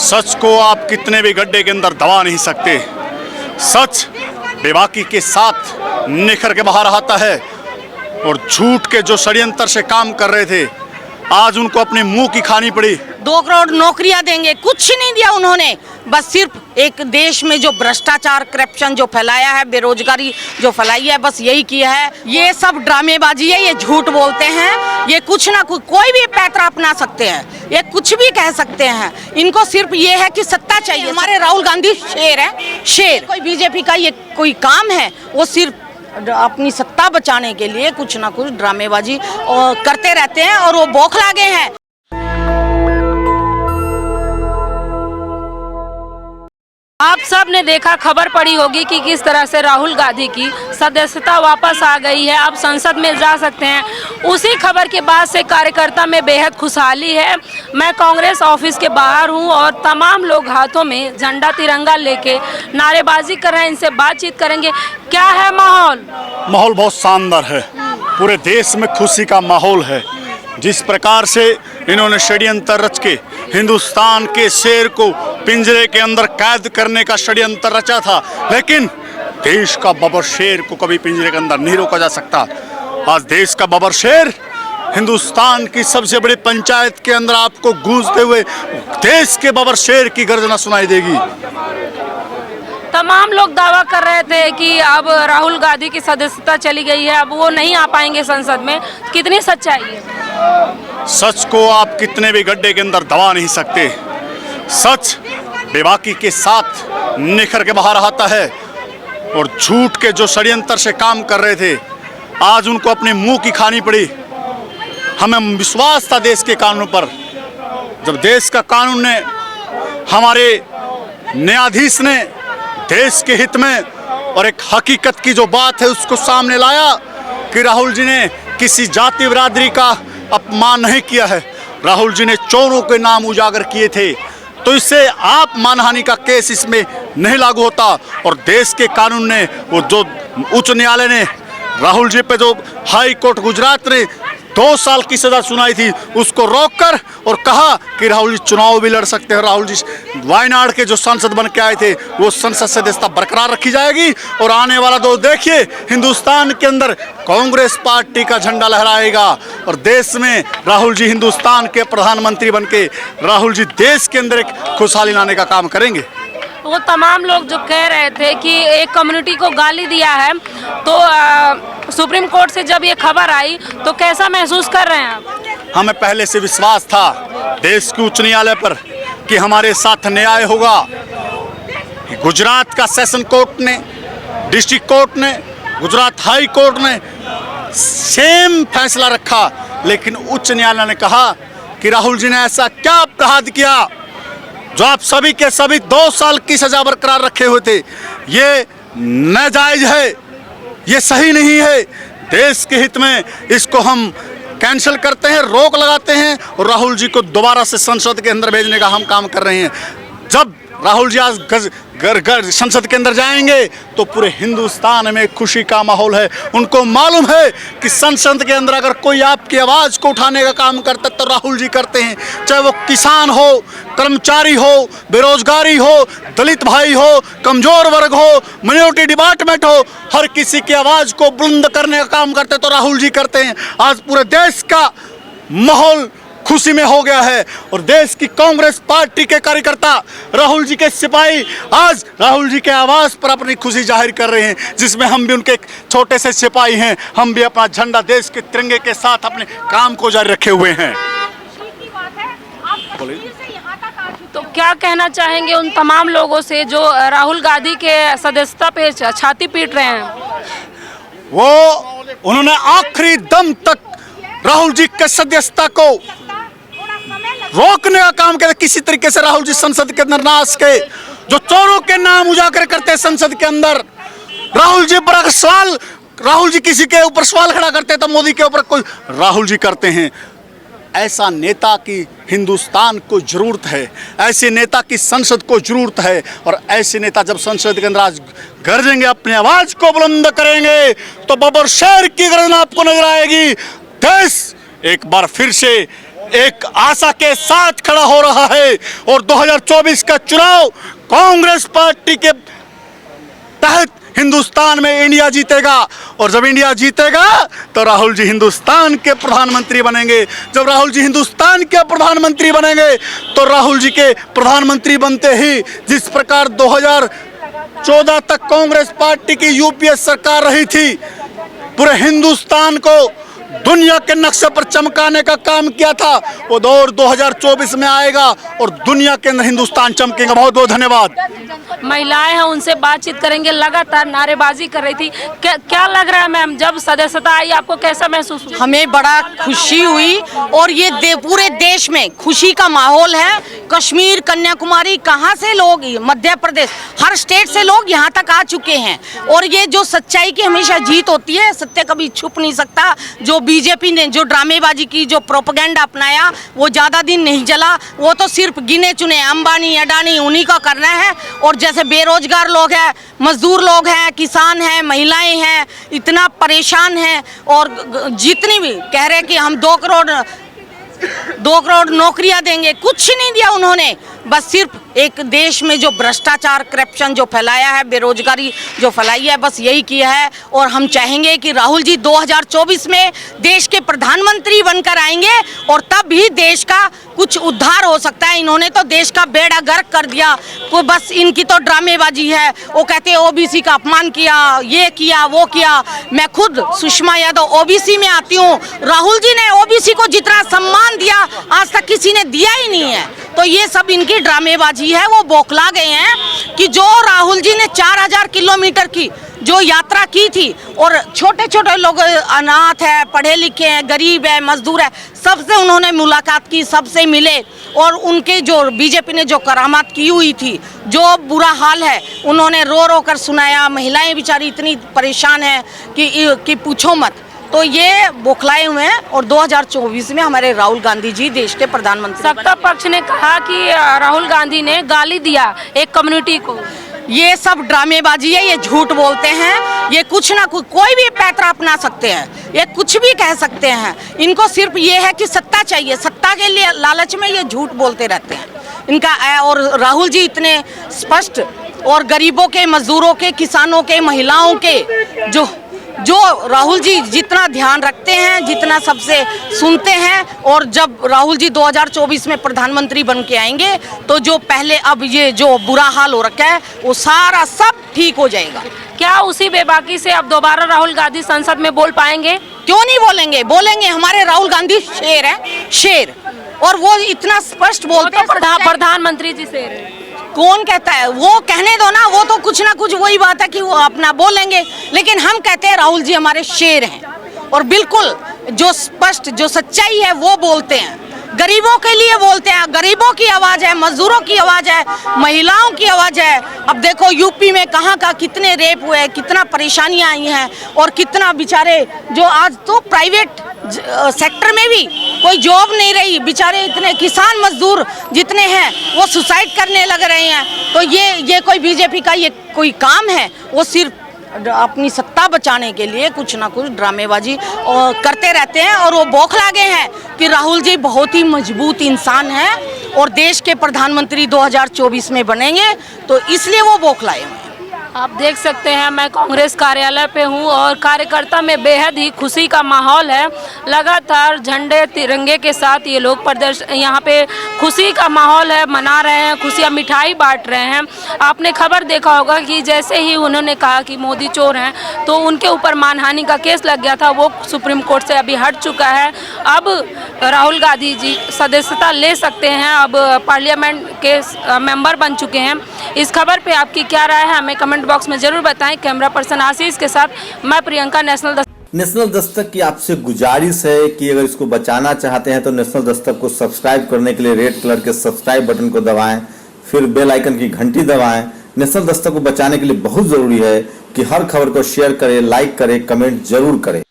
सच को आप कितने भी गड्ढे के अंदर दबा नहीं सकते। सच बेबाकी के साथ निखर के बाहर आता है और झूठ के जो षड्यंत्र से काम कर रहे थे आज उनको अपने मुंह की खानी पड़ी। 2 करोड़ नौकरियां देंगे, कुछ नहीं दिया उन्होंने। बस सिर्फ एक देश में जो भ्रष्टाचार करप्शन जो फैलाया है, बेरोजगारी जो फैलाई है, बस यही किया है। ये सब ड्रामेबाजी है, ये झूठ बोलते हैं। ये कुछ ना कुछ कोई भी पैतरा अपना सकते हैं, ये कुछ भी कह सकते हैं। इनको सिर्फ ये है कि सत्ता चाहिए। हमारे राहुल गांधी शेर है, शेर। कोई बीजेपी का ये कोई काम है? वो सिर्फ अपनी सत्ता बचाने के लिए कुछ ना कुछ ड्रामेबाजी करते रहते हैं और वो बौखला गए हैं। आप सब ने देखा, खबर पड़ी होगी कि किस तरह से राहुल गांधी की सदस्यता वापस आ गई है, आप संसद में जा सकते हैं। उसी खबर के बाद से कार्यकर्ता में बेहद खुशहाली है। मैं कांग्रेस ऑफिस के बाहर हूं और तमाम लोग हाथों में झंडा तिरंगा लेके नारेबाजी कर रहे हैं। इनसे बातचीत करेंगे। क्या है माहौल? माहौल बहुत शानदार है, पूरे देश में खुशी का माहौल है। जिस प्रकार से इन्होंने षड्यंत्र रच के हिंदुस्तान के शेर को पिंजरे के अंदर कैद करने का षड्यंत्र रचा था, लेकिन देश का बबर शेर को कभी पिंजरे के अंदर नहीं रोका जा सकता। आज देश का बबर शेर हिंदुस्तान की सबसे बड़ी पंचायत के अंदर आपको गूंजते हुए देश के बबर शेर की गर्जना सुनाई देगी। तमाम लोग दावा कर रहे थे कि अब राहुल गांधी की सदस्यता चली गई है, अब वो नहीं आ पाएंगे संसद में। कितनी सच्चाई है? सच को आप कितने भी गड्ढे के अंदर दबा नहीं सकते। सच बेबाकी के साथ निखर के बाहर आता है और झूठ के जो षड्यंत्र से काम कर रहे थे आज उनको अपने मुंह की खानी पड़ी। हमें विश्वास था देश के कानून पर। जब देश का कानून ने, हमारे न्यायाधीश ने देश के हित में और एक हकीकत की जो बात है उसको सामने लाया कि राहुल जी ने किसी जाति बिरादरी का अपमान नहीं किया है, राहुल जी ने चोरों के नाम उजागर किए थे, तो इससे आप मानहानि का केस इसमें नहीं लागू होता। और देश के कानून ने, वो जो उच्च न्यायालय ने राहुल जी पे जो हाई कोर्ट गुजरात ने 2 साल की सजा सुनाई थी उसको रोककर और कहा कि राहुल जी चुनाव भी लड़ सकते हैं। राहुल जी वायनाड के जो सांसद बन के आए थे वो संसद सदस्यता बरकरार रखी जाएगी और आने वाला दो देखिए हिंदुस्तान के अंदर कांग्रेस पार्टी का झंडा लहराएगा और देश में राहुल जी हिंदुस्तान के प्रधानमंत्री बन के राहुल जी देश के अंदर एक खुशहाली लाने का काम करेंगे। वो तमाम लोग जो कह रहे थे कि एक कम्युनिटी को गाली दिया है, तो सुप्रीम कोर्ट से जब ये खबर आई तो कैसा महसूस कर रहे हैं आप? हमें पहले से विश्वास था देश के उच्च न्यायालय पर कि हमारे साथ न्याय होगा। गुजरात का सेशन कोर्ट ने, डिस्ट्रिक्ट कोर्ट ने, गुजरात हाई कोर्ट ने सेम फैसला रखा, लेकिन उच्च न्यायालय ने कहा कि राहुल जी ने ऐसा क्या अपराध किया जो आप सभी के सभी 2 साल की सजा बरकरार रखे हुए थे, ये नाजायज है, ये सही नहीं है। देश के हित में इसको हम कैंसिल करते हैं, रोक लगाते हैं और राहुल जी को दोबारा से संसद के अंदर भेजने का हम काम कर रहे हैं। जब राहुल जी आज घर संसद के अंदर जाएंगे तो पूरे हिंदुस्तान में खुशी का माहौल है। उनको मालूम है कि संसद के अंदर अगर कोई आपकी आवाज़ को उठाने का काम करता है तो राहुल जी करते हैं, चाहे वो किसान हो, कर्मचारी हो, बेरोजगारी हो, दलित भाई हो, कमजोर वर्ग हो, माइनॉरिटी डिपार्टमेंट हो, हर किसी की आवाज़ को बुलंद करने का काम करते तो राहुल जी करते हैं। आज पूरे देश का माहौल खुशी में हो गया है और देश की कांग्रेस पार्टी के कार्यकर्ता, राहुल जी के सिपाही आज राहुल जी के आवाज पर अपनी खुशी जाहिर कर रहे हैं, जिसमें हम भी उनके छोटे से सिपाही हैं। हम भी अपना झंडा देश के तिरंगे के साथ अपने काम को जारी रखे हुए हैं। तो क्या कहना चाहेंगे उन तमाम लोगों से जो राहुल गांधी के सदस्यता पे छाती पीट रहे हैं? वो उन्होंने आखिरी दम तक राहुल जी के सदस्यता को रोकने का काम किया। किसी तरीके से राहुल जी संसद के अंदर ना आ सके। जो चोरों के नाम उजागर करते हैं संसद के अंदर, राहुल जी पर सवाल, राहुल जी किसी के ऊपर सवाल खड़ा करते हैं तो मोदी के ऊपर कोई राहुल जी करते हैं। ऐसा नेता की हिंदुस्तान को जरूरत है, ऐसे नेता की संसद को जरूरत है और ऐसे नेता जब संसद के अंदर आज गरजेंगे, अपनी आवाज को बुलंद करेंगे तो बबर शेर की गर्जना आपको नजर आएगी। देश एक बार फिर से एक आशा के साथ खड़ा हो रहा है और 2024 का चुनाव कांग्रेस पार्टी के तहत हिंदुस्तान में इंडिया जीतेगा। और जब इंडिया जीतेगा तो राहुल जी हिंदुस्तान के प्रधानमंत्री बनेंगे। जब राहुल जी हिंदुस्तान के प्रधानमंत्री बनेंगे तो राहुल जी के प्रधानमंत्री बनते ही जिस प्रकार 2014 तक कांग्रेस पार्टी की यूपीए सरकार रही थी, पूरे हिंदुस्तान को दुनिया के नक्शे पर चमकाने का काम किया था, वो दौर 2024 में आएगा और दुनिया के अंदर हिंदुस्तान चमकेगा। बहुत बहुत धन्यवाद। महिलाएं हैं, उनसे बातचीत करेंगे। लगातार नारेबाजी कर रही थी, क्या लग रहा है मैम, जब सदस्यता आई आपको कैसा महसूस हुआ? हमें बड़ा खुशी हुई और ये पूरे देश में खुशी का माहौल है। कश्मीर, कन्याकुमारी, कहाँ से लोग, मध्य प्रदेश, हर स्टेट से लोग यहाँ तक आ चुके हैं। और ये जो सच्चाई की हमेशा जीत होती है, सत्य कभी छुप नहीं सकता। जो बीजेपी ने जो ड्रामेबाजी की, जो प्रोपेगेंडा अपनाया, वो ज़्यादा दिन नहीं चला। वो तो सिर्फ गिने चुने अंबानी, अडानी, उन्हीं का करना है। और जैसे बेरोजगार लोग हैं, मजदूर लोग हैं, किसान हैं, महिलाएं हैं, इतना परेशान हैं। और जितनी भी कह रहे हैं कि हम 2 करोड़ नौकरियां देंगे, कुछ नहीं दिया उन्होंने। बस सिर्फ एक देश में जो भ्रष्टाचार, करप्शन जो फैलाया है, बेरोजगारी जो फैलाई है, बस यही किया है। और हम चाहेंगे कि राहुल जी 2024 में देश के प्रधानमंत्री बनकर आएंगे और तब भी देश का कुछ उद्धार हो सकता है। इन्होंने तो देश का बेड़ा गर्क कर दिया। तो बस इनकी तो ड्रामेबाजी है। वो कहते हैं ओबीसी का अपमान किया, ये किया, वो किया। मैं खुद सुषमा यादव ओबीसी में आती हूँ। राहुल जी ने ओबीसी को जितना सम्मान दिया आज तक किसी ने दिया ही नहीं है। तो ये सब इनकी ड्रामेबाजी है। वो बौखला गए हैं कि जो राहुल जी ने 4000 किलोमीटर की जो यात्रा की थी और छोटे छोटे लोग, अनाथ है, पढ़े लिखे हैं, गरीब है, मजदूर है, सबसे उन्होंने मुलाकात की, सबसे मिले। और उनके जो बीजेपी ने जो करामात की हुई थी, जो बुरा हाल है, उन्होंने रो रो कर सुनाया। महिलाएं बेचारी इतनी परेशान हैं कि पूछो मत। तो ये बौखलाए हुए हैं। और 2024 में हमारे राहुल गांधी जी देश के प्रधानमंत्री। सत्ता पक्ष ने कहा कि राहुल गांधी ने गाली दिया एक कम्युनिटी को। ये सब ड्रामेबाजी है, ये झूठ बोलते हैं। ये कुछ ना कुछ, कोई भी पैतरा अपना सकते हैं, ये कुछ भी कह सकते हैं। इनको सिर्फ ये है कि सत्ता चाहिए, सत्ता के लिए लालच में ये झूठ बोलते रहते हैं इनका। और राहुल जी इतने स्पष्ट, और गरीबों के, मजदूरों के, किसानों के, महिलाओं के जो राहुल जी जितना ध्यान रखते हैं, जितना सबसे सुनते हैं। और जब राहुल जी 2024 में प्रधानमंत्री बन के आएंगे तो जो पहले अब ये जो बुरा हाल हो रखा है वो सारा सब ठीक हो जाएगा। क्या उसी बेबाकी से अब दोबारा राहुल गांधी संसद में बोल पाएंगे? क्यों नहीं बोलेंगे, बोलेंगे। हमारे राहुल गांधी शेर है, शेर। और वो इतना स्पष्ट बोलते हैं। प्रधानमंत्री जी शेर है। कौन कहता है? वो कहने दो ना, वो तो कुछ ना कुछ वही बात है कि वो अपना बोलेंगे। लेकिन हम कहते हैं राहुल जी हमारे शेर हैं और बिल्कुल जो स्पष्ट, जो सच्चाई है वो बोलते हैं। गरीबों के लिए बोलते हैं, गरीबों की आवाज़ है, मजदूरों की आवाज़ है, महिलाओं की आवाज़ है। अब देखो यूपी में कहाँ का कितने रेप हुए, कितना परेशानियाँ आई हैं। और कितना बेचारे जो आज तो प्राइवेट सेक्टर में भी कोई जॉब नहीं रही, बेचारे इतने किसान मजदूर जितने हैं वो सुसाइड करने लग रहे हैं। तो ये कोई बीजेपी का ये कोई काम है? वो सिर्फ अपनी सत्ता बचाने के लिए कुछ ना कुछ ड्रामेबाजी करते रहते हैं। और वो बौखला गए हैं कि राहुल जी बहुत ही मजबूत इंसान हैं और देश के प्रधानमंत्री 2024 में बनेंगे, तो इसलिए वो बौखलाए हुए हैं। आप देख सकते हैं, मैं कांग्रेस कार्यालय पे हूँ और कार्यकर्ता में बेहद ही खुशी का माहौल है। लगातार झंडे तिरंगे के साथ ये लोग प्रदर्शन, यहाँ पे खुशी का माहौल है, मना रहे हैं, खुशियाँ, मिठाई बांट रहे हैं। आपने खबर देखा होगा कि जैसे ही उन्होंने कहा कि मोदी चोर हैं तो उनके ऊपर मानहानि का केस लग गया था, वो सुप्रीम कोर्ट से अभी हट चुका है। अब राहुल गांधी जी सदस्यता ले सकते हैं, अब पार्लियामेंट के मेंबर बन चुके हैं। इस खबर पे आपकी क्या राय है हमें कमेंट बॉक्स में जरूर बताएं। कैमरा पर्सन आशीष के साथ मैं प्रियंका, नेशनल दस्तक की आपसे गुजारिश है कि अगर इसको बचाना चाहते हैं तो नेशनल दस्तक को सब्सक्राइब करने के लिए रेड कलर के सब्सक्राइब बटन को दबाएं, फिर बेल आइकन की घंटी दबाएं। नेशनल दस्तक को बचाने के लिए बहुत जरूरी है कि हर खबर को शेयर करें, लाइक करें, कमेंट जरूर करें।